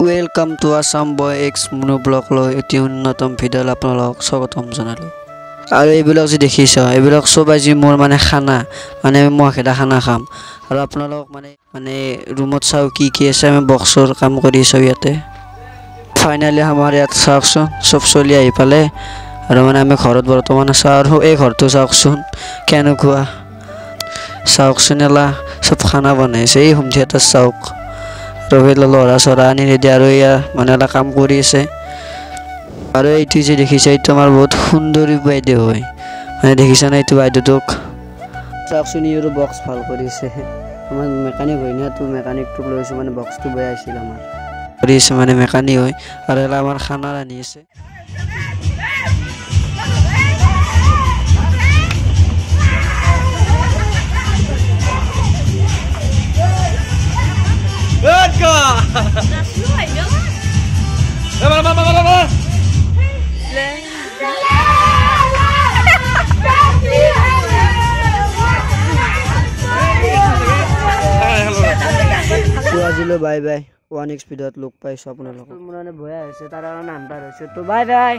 Welcome to Assam boy x মনো blog লৈ এটি উন্নতম ভিডিঅ' আপোনালোকক স্বাগতম জনালোঁ। আৰু এইবিলাক যে দেখিছ এইবিলাক চব আজি মোৰ মানে খানা মানে মই খেদা খানা খাম আৰু আপোনালোক মানে ৰুমত চাওঁ কি কি আছে আমি বক্সৰ কাম কৰি আছোঁ ইয়াতে। ফাইনেলি আমাৰ ইয়াত চাওকচোন চব চলি আহি পালে আৰু মানে আমি ঘৰত বৰ্তমান আছোঁ আৰু এই ঘৰটো চাওকচোন কেনেকুৱা চাওকচোন এলা চব খানা বনাইছে এই হোম থিয়েটাৰ চাওক আৰু ল'ৰা চৰা আনি ৰেডি আৰু এয়া মানে এটা কাম কৰি আছে। আৰু এইটো যে দেখিছে এইটো আমাৰ বহুত সুন্দৰী বাইদেউ হয় মানে দেখিছা না এইটো বাইদেউটোক চাওকচোন আৰু বক্স ভাল কৰিছে আমাৰ মেকানিক হয় না তো মেকানিকটোক লৈছোঁ মানে বক্সটো বেয়া আছিল আমাৰ কৰিছে মানে মেকানিক হয় আৰু এলা আমাৰ খানা আনি আছে। আজিলৈ বাই বাই 1x ভিডিঅ'ত লগ পাইছোঁ আপোনালোকক মোৰ মানে ভয় হৈছে তাৰ কাৰণে আন্ধাৰ হৈছে তো বাই বাই।